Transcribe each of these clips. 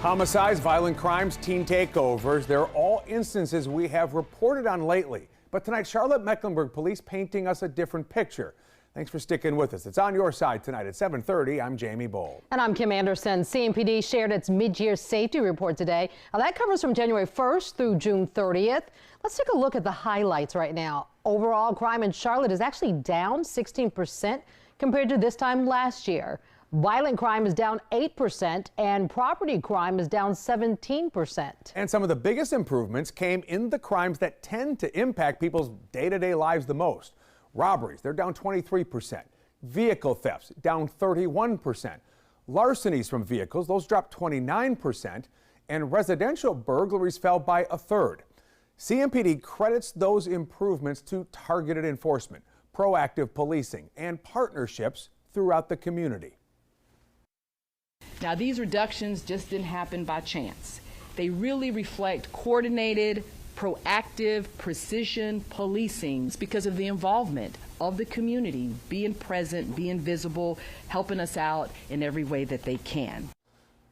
Homicides, violent crimes, teen takeovers, they're all instances we have reported on lately. But tonight, Charlotte-Mecklenburg police painting us a different picture. Thanks for sticking with us. It's On Your Side tonight at 7:30. I'm Jamie Bold. And I'm Kim Anderson. CMPD shared its mid-year safety report today. Now that covers from January 1st through June 30th. Let's take a look at the highlights right now. Overall, crime in Charlotte is actually down 16% compared to this time last year. Violent crime is down 8% and property crime is down 17%. And some of the biggest improvements came in the crimes that tend to impact people's day-to-day lives the most. Robberies, they're down 23%. Vehicle thefts, down 31%. Larcenies from vehicles, those dropped 29%. And residential burglaries fell by a third. CMPD credits those improvements to targeted enforcement, proactive policing, and partnerships throughout the community. Now, these reductions just didn't happen by chance. They really reflect coordinated, proactive, precision policing because of the involvement of the community, being present, being visible, helping us out in every way that they can.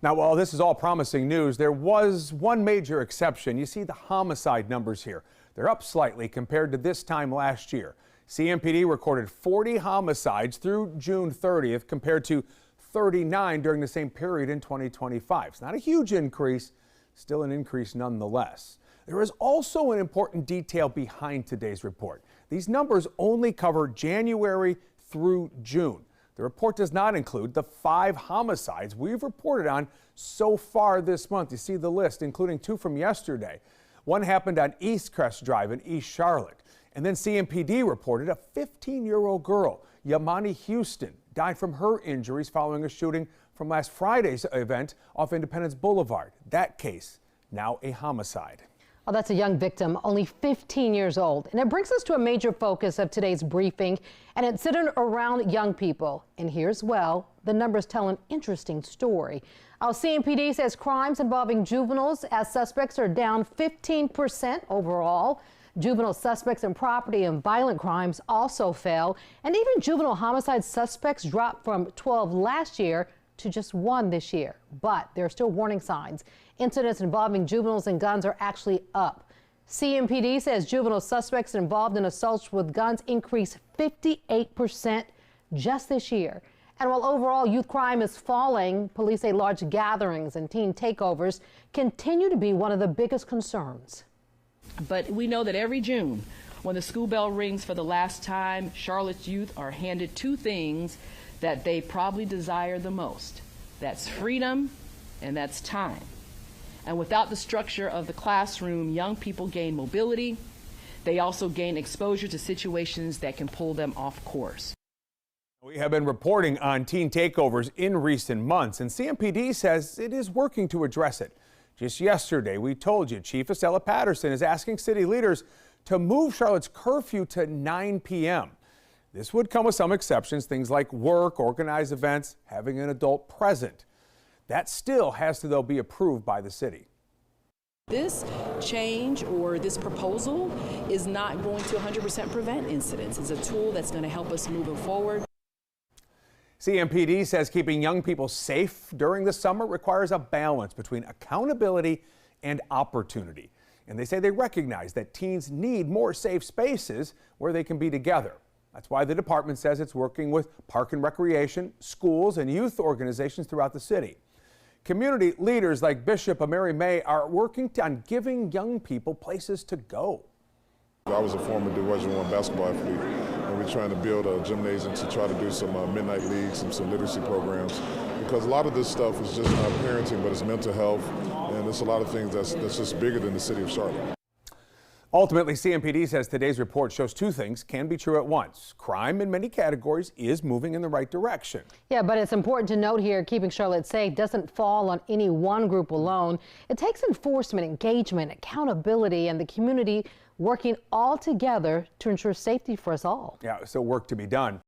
Now, while this is all promising news, there was one major exception. You see the homicide numbers here. They're up slightly compared to this time last year. CMPD recorded 40 homicides through June 30th compared to 39 during the same period in 2025. It's not a huge increase, still an increase nonetheless. There is also an important detail behind today's report. These numbers only cover January through June. The report does not include the 5 homicides we've reported on so far this month. You see the list, including 2 from yesterday. One happened on East Crest Drive in East Charlotte. And then CMPD reported a 15-year-old girl, Yamani Houston, died from her injuries following a shooting from last Friday's event off Independence Boulevard. That case, now a homicide. Oh, that's a young victim, only 15 years old. And it brings us to a major focus of today's briefing, and it's centered around young people. And here's, well, the numbers tell an interesting story. Our CMPD says crimes involving juveniles as suspects are down 15% overall. Juvenile suspects in property and violent crimes also fell, and even juvenile homicide suspects dropped from 12 last year to just 1 this year. But there are still warning signs. Incidents involving juveniles and guns are actually up. CMPD says juvenile suspects involved in assaults with guns increased 58% just this year. And while overall youth crime is falling, police say large gatherings and teen takeovers continue to be one of the biggest concerns. But we know that every June, when the school bell rings for the last time, Charlotte's youth are handed 2 things that they probably desire the most. That's freedom and that's time. And without the structure of the classroom, young people gain mobility. They also gain exposure to situations that can pull them off course. We have been reporting on teen takeovers in recent months, and CMPD says it is working to address it. Just yesterday, we told you Chief Estella Patterson is asking city leaders to move Charlotte's curfew to 9 p.m. This would come with some exceptions, things like work, organized events, having an adult present. That still has to, though, be approved by the city. This change or this proposal is not going to 100% prevent incidents. It's a tool that's going to help us moving forward. CMPD says keeping young people safe during the summer requires a balance between accountability and opportunity. And they say they recognize that teens need more safe spaces where they can be together. That's why the department says it's working with park and recreation, schools, and youth organizations throughout the city. Community leaders like Bishop Mary May are working on giving young people places to go. I was a former Division I basketball athlete, and we're trying to build a gymnasium to try to do some midnight leagues and some literacy programs, because a lot of this stuff is just not parenting, but it's mental health, and there's a lot of things that's just bigger than the city of Charlotte. Ultimately, CMPD says today's report shows 2 things can be true at once. Crime in many categories is moving in the right direction. Yeah, but it's important to note here, keeping Charlotte safe doesn't fall on any one group alone. It takes enforcement, engagement, accountability, and the community working all together to ensure safety for us all. Yeah, still work to be done.